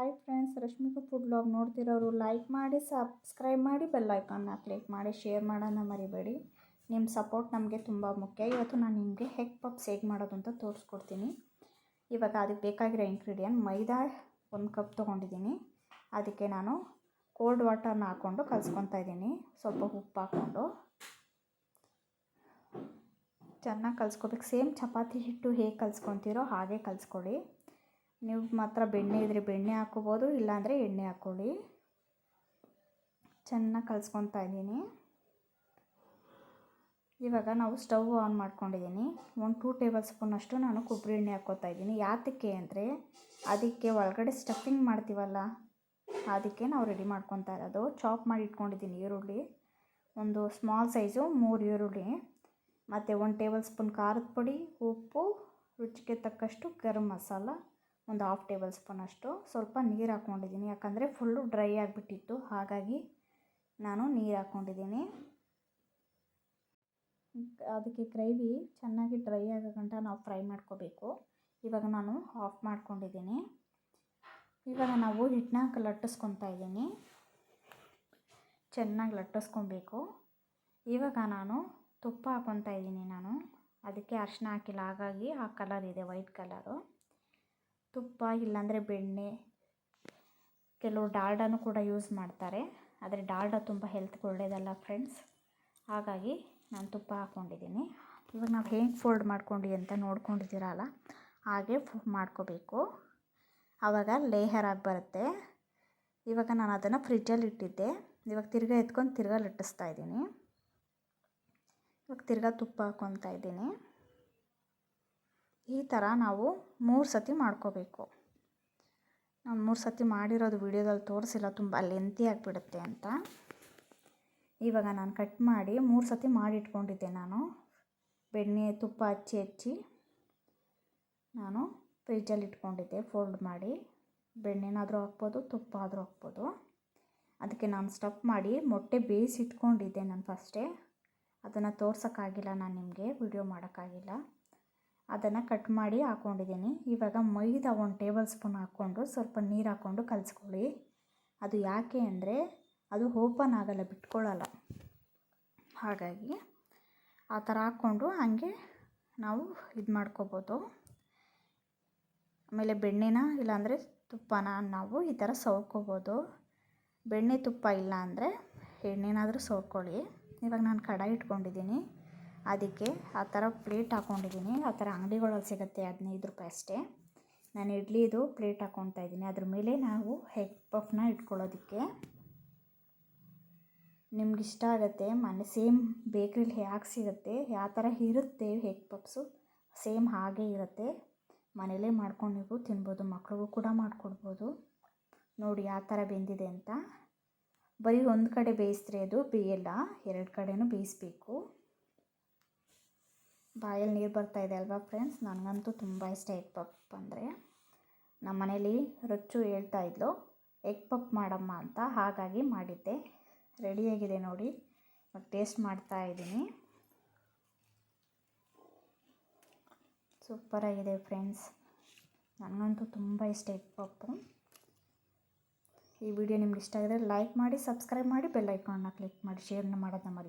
Hi friends, Rashmika food vlog ನೋಡ್ತಿರೋರು like ಮಾಡಿ, subscribe ಮಾಡಿ, ಬೆಲ್ ಐಕಾನ್ನ ಕ್ಲಿಕ್ ಮಾಡಿ, ಶೇರ್ ಮಾಡೋಣ ಮರಿಬೇಡಿ. ನಿಮ್ಮ ಸಪೋರ್ಟ್ ನಮಗೆ ತುಂಬ ಮುಖ್ಯ. ಇವತ್ತು ನಾನು ನಿಮಗೆ ಎಗ್ ಪಪ್ಸ್ ಹೇಗೆ ಮಾಡೋದು ಅಂತ ತೋರಿಸ್ಕೊಡ್ತೀನಿ. ಇವಾಗ ಅದಕ್ಕೆ ಬೇಕಾಗಿರೋ ಇಂಗ್ರೀಡಿಯೆಂಟ್ ಮೈದಾ 1 ಕಪ್ ತೊಗೊಂಡಿದ್ದೀನಿ. ಅದಕ್ಕೆ ನಾನು ಕೋಲ್ಡ್ ವಾಟರ್ನ ಹಾಕ್ಕೊಂಡು ಕಲಿಸ್ಕೊತಾ ಇದ್ದೀನಿ. ಸ್ವಲ್ಪ ಉಪ್ಪು ಹಾಕ್ಕೊಂಡು ಚೆನ್ನಾಗಿ ಕಲಿಸ್ಕೋಬೇಕು. ಸೇಮ್ ಚಪಾತಿ ಹಿಟ್ಟು ಹೇಗೆ ಕಲಿಸ್ಕೊತೀರೋ ಹಾಗೆ ಕಲಿಸ್ಕೊಳ್ಳಿ. ನೀವು ಮಾತ್ರ ಬೆಣ್ಣೆ ಇದ್ದರೆ ಬೆಣ್ಣೆ ಹಾಕ್ಕೋಬೋದು, ಇಲ್ಲಾಂದರೆ ಎಣ್ಣೆ ಹಾಕ್ಕೊಳ್ಳಿ. ಚೆನ್ನಾಗಿ ಕಲಿಸ್ಕೊತಾ ಇದ್ದೀನಿ. ಇವಾಗ ನಾವು ಸ್ಟವ್ ಆನ್ ಮಾಡ್ಕೊಂಡಿದ್ದೀನಿ. 2 ಟೇಬಲ್ ಸ್ಪೂನಷ್ಟು ನಾನು ಕೊಬ್ಬರಿ ಎಣ್ಣೆ ಹಾಕ್ಕೋತಾ ಇದ್ದೀನಿ. ಯಾತಕ್ಕೆ ಅಂದರೆ ಅದಕ್ಕೆ ಒಳಗಡೆ ಸ್ಟಫಿಂಗ್ ಮಾಡ್ತೀವಲ್ಲ, ಅದಕ್ಕೆ ನಾವು ರೆಡಿ ಮಾಡ್ಕೊತಾ ಇರೋದು. ಚಾಪ್ ಮಾಡಿ ಇಟ್ಕೊಂಡಿದ್ದೀನಿ ಈರುಳ್ಳಿ, ಒಂದು ಸ್ಮಾಲ್ ಸೈಜು 3 ಈರುಳ್ಳಿ, ಮತ್ತು 1 ಟೇಬಲ್ ಸ್ಪೂನ್ ಖಾರದ ಪುಡಿ, ಉಪ್ಪು, ರುಚಿಗೆ ತಕ್ಕಷ್ಟು ಗರಂ ಮಸಾಲ, ಒಂದು 1/2 ಟೇಬಲ್ ಸ್ಪೂನಷ್ಟು. ಸ್ವಲ್ಪ ನೀರು ಹಾಕ್ಕೊಂಡಿದ್ದೀನಿ, ಯಾಕಂದರೆ ಫುಲ್ಲು ಡ್ರೈ ಆಗಿಬಿಟ್ಟಿತ್ತು, ಹಾಗಾಗಿ ನಾನು ನೀರು ಹಾಕ್ಕೊಂಡಿದ್ದೀನಿ. ಅದಕ್ಕೆ ಗ್ರೇವಿ ಚೆನ್ನಾಗಿ ಡ್ರೈ ಆಗೋ ಗಂಟ ನಾವು ಫ್ರೈ ಮಾಡ್ಕೋಬೇಕು. ಇವಾಗ ನಾನು ಆಫ್ ಮಾಡ್ಕೊಂಡಿದ್ದೀನಿ. ಇವಾಗ ನಾವು ಹಿಟ್ಟನ್ನ ಲಟ್ಟಿಸ್ಕೊತಾ ಇದ್ದೀನಿ. ಚೆನ್ನಾಗಿ ಲಟ್ಟಿಸ್ಕೊಬೇಕು. ಇವಾಗ ನಾನು ತುಪ್ಪ ಹಾಕ್ಕೊತಾ ಇದ್ದೀನಿ. ಅದಕ್ಕೆ ಅರಿಶಿನ ಹಾಕಿಲ್ಲ, ಹಾಗಾಗಿ ಆ ಕಲರ್ ಇದೆ, ವೈಟ್ ಕಲರು. ತುಪ್ಪ ಇಲ್ಲಾಂದರೆ ಬೆಣ್ಣೆ, ಕೆಲವರು ಡಾಲ್ಡಾನು ಕೂಡ ಯೂಸ್ ಮಾಡ್ತಾರೆ, ಆದರೆ ಡಾಲ್ಡಾ ತುಂಬ ಹೆಲ್ತ್ಗೆ ಒಳ್ಳೆಯದಲ್ಲ ಫ್ರೆಂಡ್ಸ್, ಹಾಗಾಗಿ ನಾನು ತುಪ್ಪ ಹಾಕ್ಕೊಂಡಿದ್ದೀನಿ. ಇವಾಗ ನಾವು ಹೇಗೆ ಫೋಲ್ಡ್ ಮಾಡ್ಕೊಂಡು ಅಂತ ನೋಡ್ಕೊಂಡಿದ್ದೀರಲ್ಲ, ಹಾಗೆ ಮಾಡ್ಕೋಬೇಕು. ಆವಾಗ ಲೇಯರ್ ಆಗಿ ಬರುತ್ತೆ. ಇವಾಗ ನಾನು ಅದನ್ನು ಫ್ರಿಜ್ಜಲ್ಲಿ ಇಟ್ಟಿದ್ದೆ. ಇವಾಗ ತಿರ್ಗಾ ಎತ್ಕೊಂಡು ತಿರ್ಗಾ ಲಟ್ಟಿಸ್ತಾ ಇದ್ದೀನಿ. ಇವಾಗ ತಿರ್ಗಾ ತುಪ್ಪ ಹಾಕ್ಕೊತಾ ಇದ್ದೀನಿ. ಈ ಥರ ನಾವು 3 ಸತಿ ಮಾಡ್ಕೋಬೇಕು. ನಾನು 3 ಸತಿ ಮಾಡಿರೋದು ವಿಡಿಯೋದಲ್ಲಿ ತೋರಿಸಿಲ್ಲ, ತುಂಬ ಲೆಂತಿ ಆಗಿಬಿಡುತ್ತೆ ಅಂತ. ಇವಾಗ ನಾನು ಕಟ್ ಮಾಡಿ 3 ಸತಿ ಮಾಡಿಟ್ಕೊಂಡಿದ್ದೆ. ನಾನು ಬೆಣ್ಣೆ ತುಪ್ಪ ಹಚ್ಚಿ ನಾನು ಫ್ರಿಜ್ಜಲ್ಲಿ ಇಟ್ಕೊಂಡಿದ್ದೆ ಫೋಲ್ಡ್ ಮಾಡಿ. ಬೆಣ್ಣೆನಾದರೂ ಹಾಕ್ಬೋದು, ತುಪ್ಪ ಆದರೂ ಹಾಕ್ಬೋದು. ಅದಕ್ಕೆ ನಾನು ಸ್ಟಫ್ ಮಾಡಿ ಮೊಟ್ಟೆ ಬೇಯಿಸಿ ಇಟ್ಕೊಂಡಿದ್ದೆ ನಾನು ಫಸ್ಟೇ. ಅದನ್ನು ತೋರ್ಸೋಕ್ಕಾಗಿಲ್ಲ, ನಾನು ನಿಮಗೆ ವಿಡಿಯೋ ಮಾಡೋಕ್ಕಾಗಿಲ್ಲ. ಅದನ್ನು ಕಟ್ ಮಾಡಿ ಹಾಕ್ಕೊಂಡಿದ್ದೀನಿ. ಇವಾಗ ಮೈದಾ 1 ಟೇಬಲ್ ಸ್ಪೂನ್ ಹಾಕ್ಕೊಂಡು ಸ್ವಲ್ಪ ನೀರು ಹಾಕ್ಕೊಂಡು ಕಲಿಸ್ಕೊಳ್ಳಿ. ಅದು ಯಾಕೆ ಅಂದರೆ ಅದು ಓಪನ್ ಆಗಲ್ಲ, ಬಿಟ್ಕೊಳ್ಳಲ್ಲ, ಹಾಗಾಗಿ ಆ ಥರ ಹಾಕ್ಕೊಂಡು ಹಾಗೆ ನಾವು ಇದು ಮಾಡ್ಕೋಬೋದು. ಆಮೇಲೆ ಬೆಣ್ಣೆನ ಇಲ್ಲಾಂದರೆ ತುಪ್ಪನ ನಾವು ಈ ಥರ ಸವರ್ಕೋಬೋದು. ಬೆಣ್ಣೆ ತುಪ್ಪ ಇಲ್ಲ ಅಂದರೆ ಎಣ್ಣೆನಾದರೂ ಸವರ್ಕೊಳ್ಳಿ. ಇವಾಗ ನಾನು ಕಡಾಯಿ ಇಟ್ಕೊಂಡಿದ್ದೀನಿ. ಅದಕ್ಕೆ ಆ ಥರ ಪ್ಲೇಟ್ ಹಾಕ್ಕೊಂಡಿದ್ದೀನಿ. ಆ ಥರ ಅಂಗಡಿಗಳಲ್ಲಿ ಸಿಗುತ್ತೆ, 15 ರೂಪಾಯಿ ಅಷ್ಟೇ. ನಾನು ಇಡ್ಲಿದು ಪ್ಲೇಟ್ ಹಾಕ್ಕೊತಾ ಇದ್ದೀನಿ. ಅದ್ರ ಮೇಲೆ ನಾವು ಎಗ್ ಪಫ್ನ ಇಟ್ಕೊಳ್ಳೋದಕ್ಕೆ ನಿಮ್ಗೆ ಇಷ್ಟ ಆಗುತ್ತೆ. ಸೇಮ್ ಬೇಕ್ರಿಲಿ ಹೇಗೆ ಸಿಗುತ್ತೆ ಯಾವ ಥರ ಇರುತ್ತೆ ಎಗ್ ಪಫ್ಸು, ಸೇಮ್ ಹಾಗೇ ಇರುತ್ತೆ. ಮನೇಲೇ ಮಾಡ್ಕೊಂಡು ನೀವು ತಿನ್ಬೋದು, ಮಕ್ಳಿಗೂ ಕೂಡ ಮಾಡಿಕೊಡ್ಬೋದು. ನೋಡಿ ಯಾವ ಥರ ಬೆಂದಿದೆ ಅಂತ. ಬರೀ ಒಂದು ಕಡೆ ಬೇಯಿಸಿದ್ರೆ ಅದು ಬೇಯಲ್ಲ, 2 ಕಡೆನೂ ಬೇಯಿಸಬೇಕು. ಬಾಯಲ್ಲಿ ನೀರು ಬರ್ತಾಯಿದೆ ಅಲ್ವಾ ಫ್ರೆಂಡ್ಸ್. ನನಗಂತೂ ತುಂಬ ಇಷ್ಟ ಎಗ್ ಪಫ್ ಅಂದರೆ. ನಮ್ಮ ಮನೇಲಿ ರೊಚ್ಚು ಹೇಳ್ತಾಯಿದ್ಲು ಎಗ್ ಪಫ್ ಮಾಡಮ್ಮ ಅಂತ, ಹಾಗಾಗಿ ಮಾಡಿದ್ದೆ. ರೆಡಿಯಾಗಿದೆ ನೋಡಿ. ಇವಾಗ ಟೇಸ್ಟ್ ಮಾಡ್ತಾಯಿದ್ದೀನಿ. ಸೂಪರಾಗಿದೆ ಫ್ರೆಂಡ್ಸ್. ನನಗಂತೂ ತುಂಬ ಇಷ್ಟ ಎಗ್ ಪಫ್ಫು. ಈ ವಿಡಿಯೋ ನಿಮ್ಗೆ ಇಷ್ಟ ಆಗಿದ್ರೆ ಲೈಕ್ ಮಾಡಿ, ಸಬ್ಸ್ಕ್ರೈಬ್ ಮಾಡಿ, ಬೆಲ್ ಐಕಾನ್ನ ಕ್ಲಿಕ್ ಮಾಡಿ, ಶೇರ್ನ ಮಾಡೋದನ್ನ ಮರಿ.